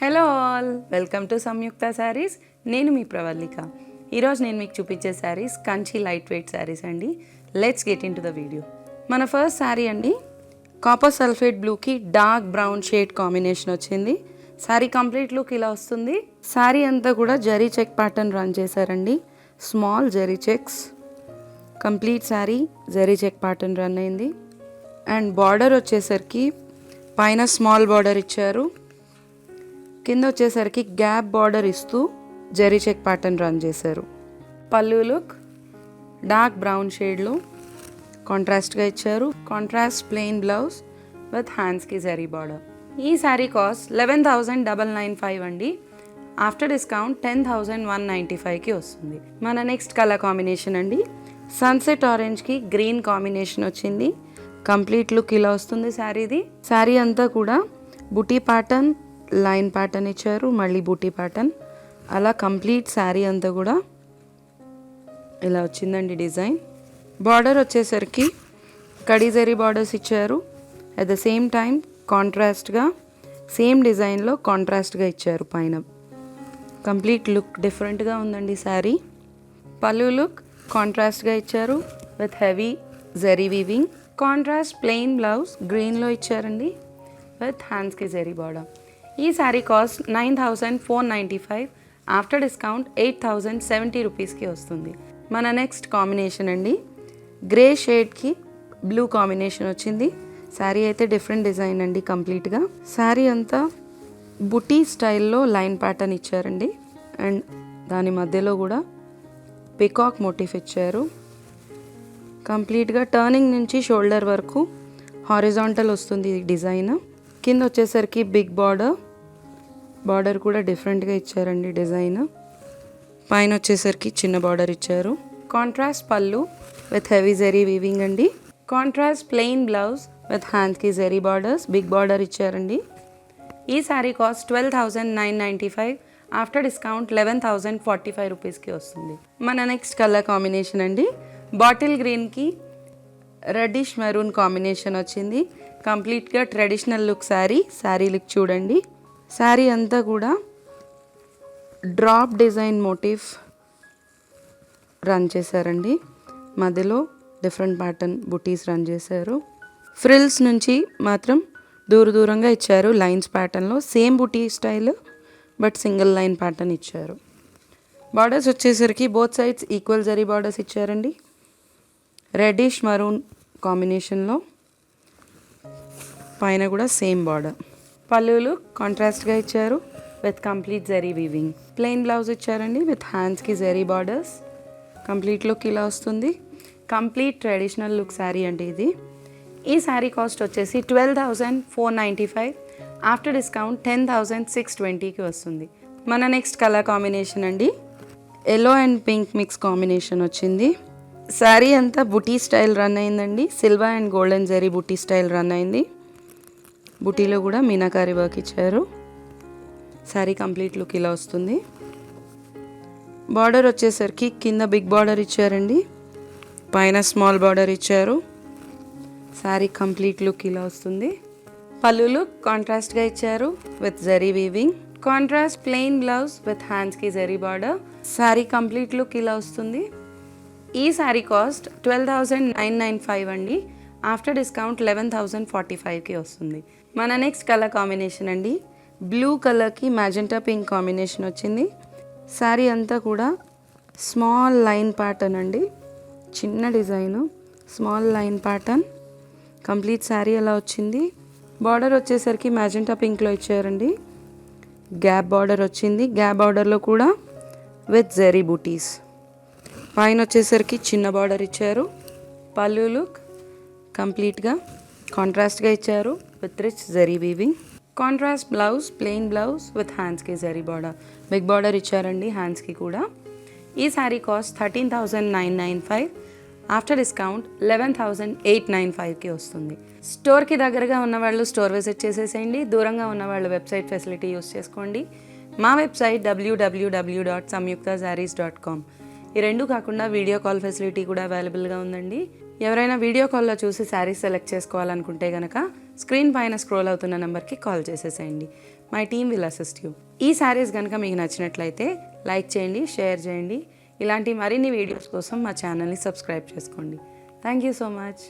Hello all, welcome to Samyuktha saris. నేను మీ ప్రవల్లిక. ఈరోజు నేను మీకు చూపించే శారీస్ కంచి లైట్ వెయిట్ శారీస్ అండి. Let's get into the video. మన ఫస్ట్ శారీ అండి, కాపర్ సల్ఫేట్ బ్లూకి డార్క్ బ్రౌన్ షేడ్ కాంబినేషన్ వచ్చింది. శారీ కంప్లీట్ లుక్ ఇలా వస్తుంది. శారీ అంతా కూడా జరీ చెక్ ప్యాటర్న్ రన్ చేశారండి. Small zari checks, complete sari zari check pattern run అయింది. అండ్ బార్డర్ వచ్చేసరికి పైన స్మాల్ బార్డర్ ఇచ్చారు, కింద వచ్చేసరికి గ్యాప్ బార్డర్ ఇస్తూ జరీ చెక్ ప్యాటర్న్ రన్ చేశారు. పళ్ళు లుక్ డార్క్ బ్రౌన్ షేడ్లో కాంట్రాస్ట్గా ఇచ్చారు. కాంట్రాస్ట్ ప్లెయిన్ బ్లౌజ్ విత్ హ్యాండ్స్కి జరీ బార్డర్. ఈ శారీ కాస్ట్ 11,995 అండి. ఆఫ్టర్ డిస్కౌంట్ 10,195కి వస్తుంది. మన నెక్స్ట్ కలర్ కాంబినేషన్ అండి, సన్సెట్ ఆరెంజ్కి గ్రీన్ కాంబినేషన్ వచ్చింది. కంప్లీట్ లుక్ ఇలా వస్తుంది శారీది. శారీ అంతా కూడా బుటీ ప్యాటర్న్, లైన్ ప్యాటర్న్ ఇచ్చారు, మళ్ళీ బూటీ ప్యాటర్న్, అలా కంప్లీట్ శారీ అంతా కూడా ఇలా వచ్చిందండి డిజైన్. బార్డర్ వచ్చేసరికి కడీ జరీ బార్డర్స్ ఇచ్చారు. అట్ ద సేమ్ టైం కాంట్రాస్ట్గా సేమ్ డిజైన్లో కాంట్రాస్ట్గా ఇచ్చారు పైన. కంప్లీట్ లుక్ డిఫరెంట్గా ఉందండి శారీ. పళ్ళు లుక్ కాంట్రాస్ట్గా ఇచ్చారు with heavy zari weaving. Contrast plain blouse గ్రీన్లో ఇచ్చారండి విత్ హ్యాండ్స్కి జరీ బార్డర్. ఈ శారీ కాస్ట్ 9,495. ఆఫ్టర్ డిస్కౌంట్ 8,070 రూపీస్కి వస్తుంది. మన నెక్స్ట్ కాంబినేషన్ అండి, గ్రే షేడ్కి బ్లూ కాంబినేషన్ వచ్చింది. శారీ అయితే డిఫరెంట్ డిజైన్ అండి కంప్లీట్గా. శారీ అంతా బుటీ స్టైల్లో లైన్ ప్యాటర్న్ ఇచ్చారండి. అండ్ దాని మధ్యలో కూడా పికాక్ మోటిఫ్ ఇచ్చారు. కంప్లీట్గా టర్నింగ్ నుంచి షోల్డర్ వరకు హారిజాంటల్ వస్తుంది ఈ డిజైన్. కింద వచ్చేసరికి బిగ్ బార్డర్ కూడా డిఫరెంట్గా ఇచ్చారండి డిజైన్. పైన వచ్చేసరికి చిన్న బార్డర్ ఇచ్చారు. కాంట్రాస్ట్ పళ్ళు విత్ హెవీ జరీ వీవింగ్ అండి. కాంట్రాస్ట్ ప్లెయిన్ బ్లౌజ్ విత్ హ్యాండ్స్కి జరీ బార్డర్స్, బిగ్ బార్డర్ ఇచ్చారండి. ఈ శారీ కాస్ట్ 12,995. ఆఫ్టర్ డిస్కౌంట్ 11,045 రూపీస్కి వస్తుంది. మన నెక్స్ట్ కలర్ కాంబినేషన్ అండి, బాటిల్ గ్రీన్కి రెడ్డిష్ మెరూన్ కాంబినేషన్ వచ్చింది. కంప్లీట్గా ట్రెడిషనల్ లుక్ శారీ లుక్ చూడండి. శారీ అంతా కూడా డ్రాప్ డిజైన్ మోటిఫ్ రన్ చేశారండి. మధ్యలో డిఫరెంట్ ప్యాటర్న్ బుటీస్ రన్ చేశారు. ఫ్రిల్స్ నుంచి మాత్రం దూరంగా ఇచ్చారు లైన్స్ ప్యాటర్న్లో. Same buti style but single line pattern ఇచ్చారు. బార్డర్స్ వచ్చేసరికి both sides equal zari borders ఇచ్చారండి. రెడ్డిష్ మరూన్ కాంబినేషన్లో పైన కూడా సేమ్ బార్డర్. పళ్ళులు కాంట్రాస్ట్గా ఇచ్చారు with complete zari weaving. Plain blouse ఇచ్చారండి విత్ హ్యాండ్స్కి జరీ బార్డర్స్. కంప్లీట్ లుక్ ఇలా వస్తుంది. కంప్లీట్ ట్రెడిషనల్ లుక్ శారీ అండి ఇది. ఈ శారీ కాస్ట్ వచ్చేసి 12,495. ఆఫ్టర్ డిస్కౌంట్ 10,620కి వస్తుంది. మన నెక్స్ట్ కలర్ కాంబినేషన్ అండి, yellow and pink mix combination వచ్చింది. శారీ అంతా బుటీ స్టైల్ రన్ అయిందండి. Silver and golden zari buti style run అయింది. బుటీలో కూడా మీనాకారి వర్క్ ఇచ్చారు. శారీ కంప్లీట్ లుక్ ఇలా వస్తుంది. బార్డర్ వచ్చేసరికి కింద బిగ్ బార్డర్ ఇచ్చారండి, పైన స్మాల్ బార్డర్ ఇచ్చారు. శారీ కంప్లీట్ లుక్ ఇలా వస్తుంది. పళ్ళు లుక్ కాంట్రాస్ట్గా ఇచ్చారు with zari weaving. Contrast plain blouse with హ్యాండ్స్కి zari border. Sari complete look ఇలా వస్తుంది. ఈ శారీ కాస్ట్ 12,995 అండి. ఆఫ్టర్ డిస్కౌంట్ 11,045కి వస్తుంది. మన నెక్స్ట్ కలర్ కాంబినేషన్ అండి, బ్లూ కలర్కి మ్యాజెంటా పింక్ కాంబినేషన్ వచ్చింది. శారీ అంతా కూడా స్మాల్ లైన్ ప్యాటర్న్ అండి, చిన్న design small line pattern. Complete sari అలా వచ్చింది. బార్డర్ వచ్చేసరికి మ్యాజెంటా పింక్లో ఇచ్చారండి. గ్యాప్ బార్డర్ వచ్చింది. గ్యాప్ బార్డర్లో కూడా విత్ జరీ బూటీస్. పైన వచ్చేసరికి చిన్న బార్డర్ ఇచ్చారు. పళ్ళు లుక్ కంప్లీట్గా కాంట్రాస్ట్గా ఇచ్చారు with rich zari weaving. Contrast blouse plain blouse with హ్యాండ్స్కి జరీ బార్డర్, బిగ్ బార్డర్ ఇచ్చారండి హ్యాండ్స్కి కూడా. ఈ శారీ కాస్ట్ 13,995. ఆఫ్టర్ డిస్కౌంట్ 11,895కి వస్తుంది. స్టోర్కి దగ్గరగా ఉన్నవాళ్ళు స్టోర్ విజిట్ చేసేసేయండి. దూరంగా ఉన్నవాళ్ళు వెబ్సైట్ ఫెసిలిటీ యూస్ చేసుకోండి. మా వెబ్సైట్ www.samyuktasarees.com. ఈ రెండు కాకుండా వీడియో కాల్ ఫెసిలిటీ కూడా అవైలబుల్గా ఉందండి. ఎవరైనా వీడియో కాల్లో చూసి శారీస్ సెలెక్ట్ చేసుకోవాలనుకుంటే కనుక స్క్రీన్ పైన స్క్రోల్ అవుతున్న నెంబర్కి కాల్ చేసేసేయండి. My team will assist you. ఈ శారీస్ కనుక మీకు నచ్చినట్లయితే లైక్ చేయండి, షేర్ చేయండి. ఇలాంటి మరిన్ని వీడియోస్ కోసం మా ఛానల్ని సబ్స్క్రైబ్ చేసుకోండి. Thank you so much.